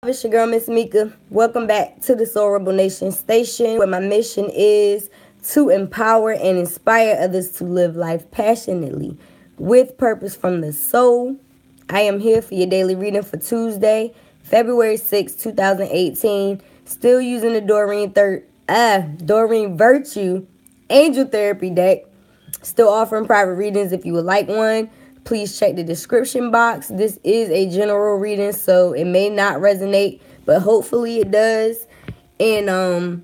It's your girl, Miss Mika. Welcome back to the Soul Rebel Nation station, where my mission is to empower and inspire others to live life passionately with purpose from the soul. I am here for your daily reading for Tuesday, February 6, 2018. Still using the Doreen Virtue Angel Therapy deck. Still offering private readings if you would like one. Please check the description box. This is a general reading, so it may not resonate, but hopefully it does. And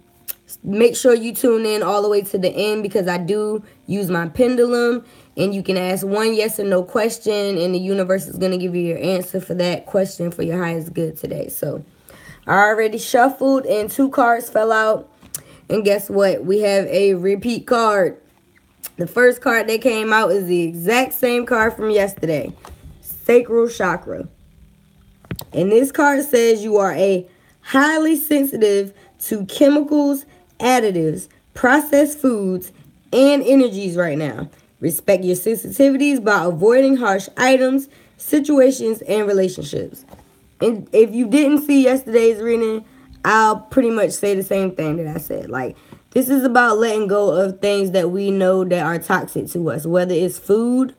make sure you tune in all the way to the end, because I do use my pendulum, and you can ask one yes or no question, and the universe is going to give you your answer for that question for your highest good today. So I already shuffled, and 2 cards fell out. And guess what? We have a repeat card. The first card that came out is the exact same card from yesterday. Sacral Chakra. And this card says you are a highly sensitive to chemicals, additives, processed foods, and energies right now. Respect your sensitivities by avoiding harsh items, situations, and relationships. And if you didn't see yesterday's reading, I'll pretty much say the same thing that I said. Like, this is about letting go of things that we know that are toxic to us, whether it's food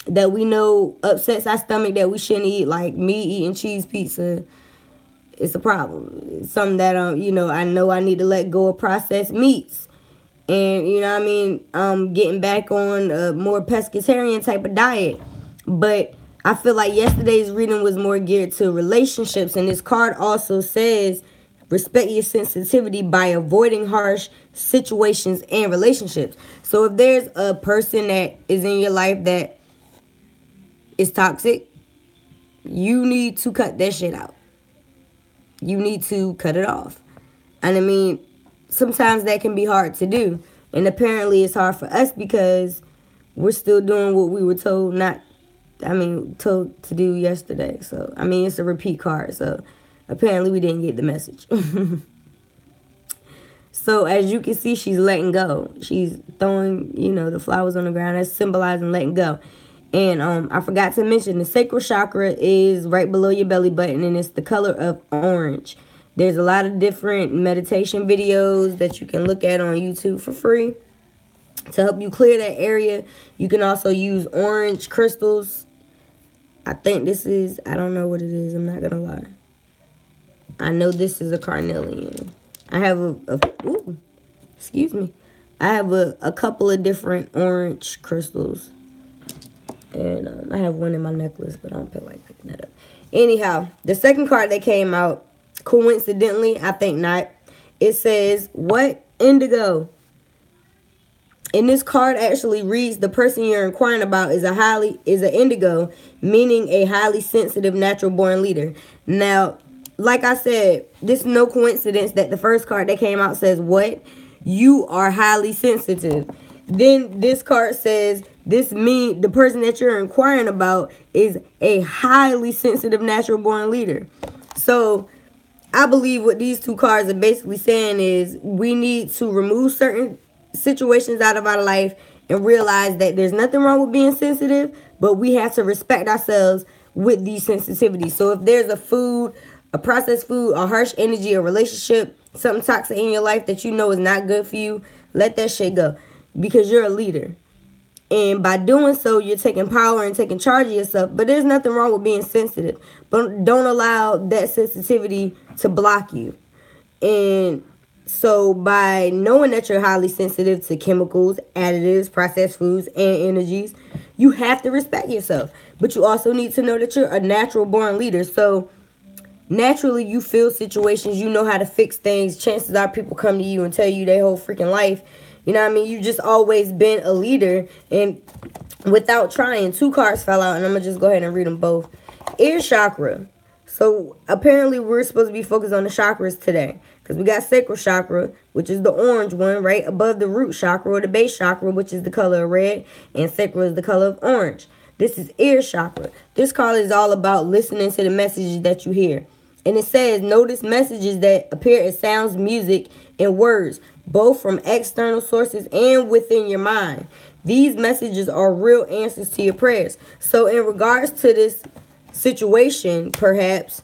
that we know upsets our stomach that we shouldn't eat, like me eating cheese pizza. It's a problem. It's something that I know I need to let go of processed meats. And getting back on a more pescatarian type of diet. But I feel like yesterday's reading was more geared to relationships, and this card also says respect your sensitivity by avoiding harsh situations and relationships. So if there's a person that is in your life that is toxic, you need to cut that shit out. You need to cut it off. And I mean, sometimes that can be hard to do. And apparently it's hard for us because we're still doing what we were told told to do yesterday. So, it's a repeat card. So apparently we didn't get the message. So as you can see, she's letting go. She's throwing, the flowers on the ground. That's symbolizing letting go. And I forgot to mention, the sacral chakra is right below your belly button, and it's the color of orange. There's a lot of different meditation videos that you can look at on YouTube for free to help you clear that area. You can also use orange crystals. I think this is, I don't know what it is. I'm not going to lie. I know this is a carnelian. I have I have a couple of different orange crystals. And I have one in my necklace, but I don't feel like picking that up. Anyhow, the second card that came out, coincidentally, I think not, it says, what? Indigo. And this card actually reads, the person you're inquiring about is an indigo, meaning a highly sensitive natural born leader. Now, like I said, this is no coincidence that the first card that came out says, what? You are highly sensitive. Then this card says, the person that you're inquiring about is a highly sensitive natural born leader. So I believe what these 2 cards are basically saying is we need to remove certain situations out of our life and realize that there's nothing wrong with being sensitive, but we have to respect ourselves with these sensitivities. So if there's a processed food, a harsh energy, a relationship, something toxic in your life that you know is not good for you, let that shit go, because you're a leader. And by doing so, you're taking power and taking charge of yourself. But there's nothing wrong with being sensitive. But don't allow that sensitivity to block you. And so by knowing that you're highly sensitive to chemicals, additives, processed foods, and energies, you have to respect yourself. But you also need to know that you're a natural born leader. So naturally, you feel situations. You know how to fix things. Chances are people come to you and tell you their whole freaking life. You just always been a leader, and without trying. 2 cards fell out, and I'm going to just go ahead and read them both. Ear chakra. So apparently we're supposed to be focused on the chakras today, because we got sacral chakra, which is the orange one, right above the root chakra, or the base chakra, which is the color of red, and sacral is the color of orange. This is ear chakra. This card is all about listening to the messages that you hear. And it says, notice messages that appear as sounds, music, and words, both from external sources and within your mind. These messages are real answers to your prayers. So in regards to this situation, perhaps,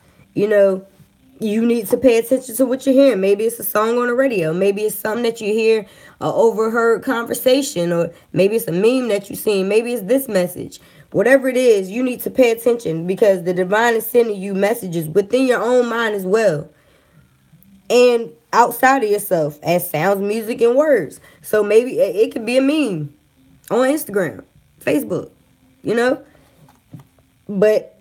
you need to pay attention to what you're hearing. Maybe it's a song on the radio. Maybe it's something that you hear, overheard conversation, or maybe it's a meme that you've seen. Maybe it's this message. Whatever it is, you need to pay attention, because the divine is sending you messages within your own mind as well, and outside of yourself, as sounds, music, and words. So maybe it could be a meme on Instagram, Facebook, you know? But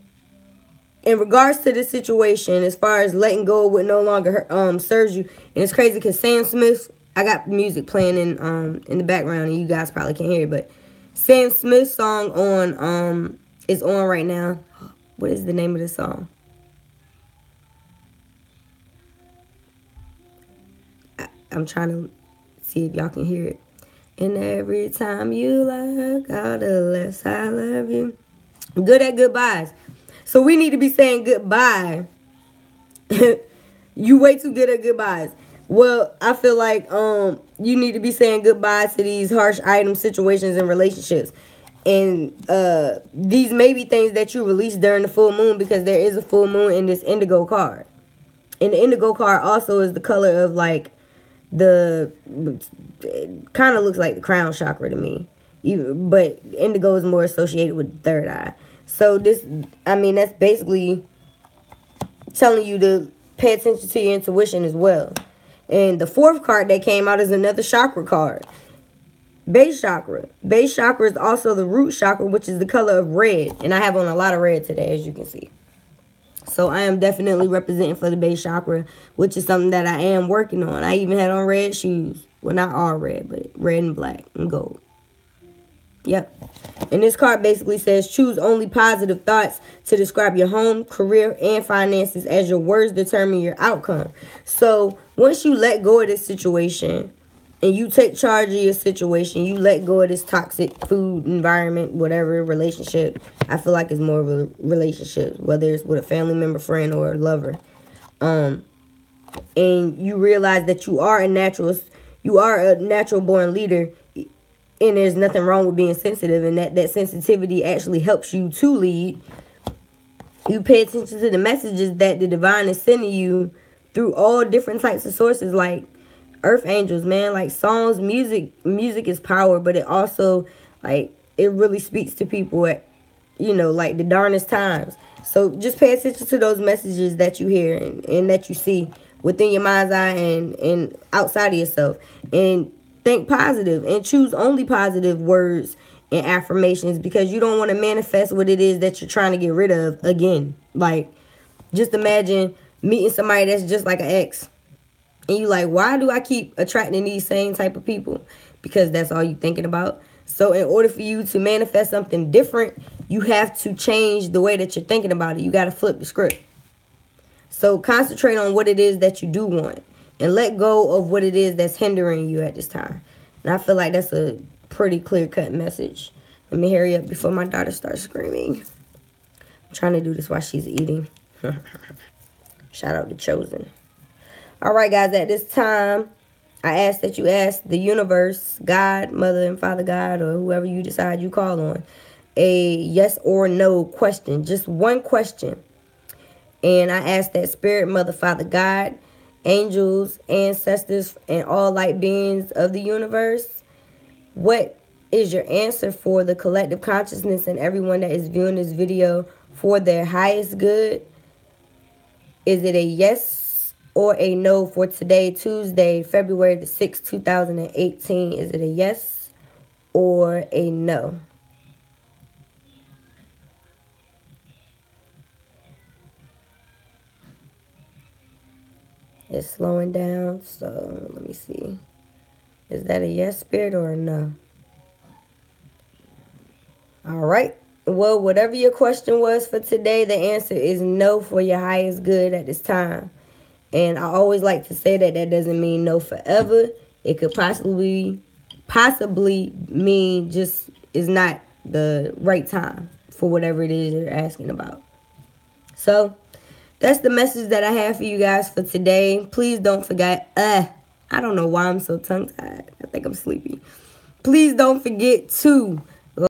in regards to this situation, as far as letting go of what no longer serves you, and it's crazy because Sam Smith, I got music playing in the background, and you guys probably can't hear it, but Sam Smith's song is on right now. What is the name of the song? I'm trying to see if y'all can hear it. And every time you look out the left side, I love you. Good at goodbyes. So we need to be saying goodbye. You way too good at goodbyes. Well, I feel like you need to be saying goodbye to these harsh item situations and relationships. And these may be things that you release during the full moon, because there is a full moon in this indigo card. And the indigo card also is the color of like it kind of looks like the crown chakra to me. But indigo is more associated with the third eye. So that's basically telling you to pay attention to your intuition as well. And the fourth card that came out is another chakra card. Base chakra. Base chakra is also the root chakra, which is the color of red. And I have on a lot of red today, as you can see. So I am definitely representing for the base chakra, which is something that I am working on. I even had on red shoes. Well, not all red, but red and black and gold. Yep. And this card basically says, choose only positive thoughts to describe your home, career, and finances, as your words determine your outcome. So once you let go of this situation and you take charge of your situation, you let go of this toxic food environment, whatever, relationship. I feel like it's more of a relationship, whether it's with a family member, friend, or a lover. And you realize that you are a natural born leader, and there's nothing wrong with being sensitive, and that sensitivity actually helps you to lead. You pay attention to the messages that the divine is sending you through all different types of sources, like earth angels, man, like songs, music is power, but it also, like, it really speaks to people at, like the darnest times. So just pay attention to those messages that you hear and that you see within your mind's eye and outside of yourself. And think positive and choose only positive words and affirmations, because you don't want to manifest what it is that you're trying to get rid of again. Like, just imagine meeting somebody that's just like an ex. And you like, why do I keep attracting these same type of people? Because that's all you're thinking about. So in order for you to manifest something different, you have to change the way that you're thinking about it. You got to flip the script. So concentrate on what it is that you do want, and let go of what it is that's hindering you at this time. And I feel like that's a pretty clear-cut message. Let me hurry up before my daughter starts screaming. I'm trying to do this while she's eating. Shout out to Chosen. All right, guys, at this time, I ask that you ask the universe, God, Mother and Father God, or whoever you decide you call on, a yes or no question. Just one question. And I ask that Spirit, Mother, Father, God, angels, ancestors, and all light beings of the universe, what is your answer for the collective consciousness and everyone that is viewing this video for their highest good? Is it a yes or a no for today, Tuesday, February the 6th, 2018? Is it a yes or a no? It's slowing down, so let me see. Is that a yes, Spirit, or a no? All right. Well, whatever your question was for today, the answer is no for your highest good at this time. And I always like to say that doesn't mean no forever. It could possibly mean just is not the right time for whatever it is you're asking about. So that's the message that I have for you guys for today. Please don't forget. I don't know why I'm so tongue-tied. I think I'm sleepy. Please don't forget to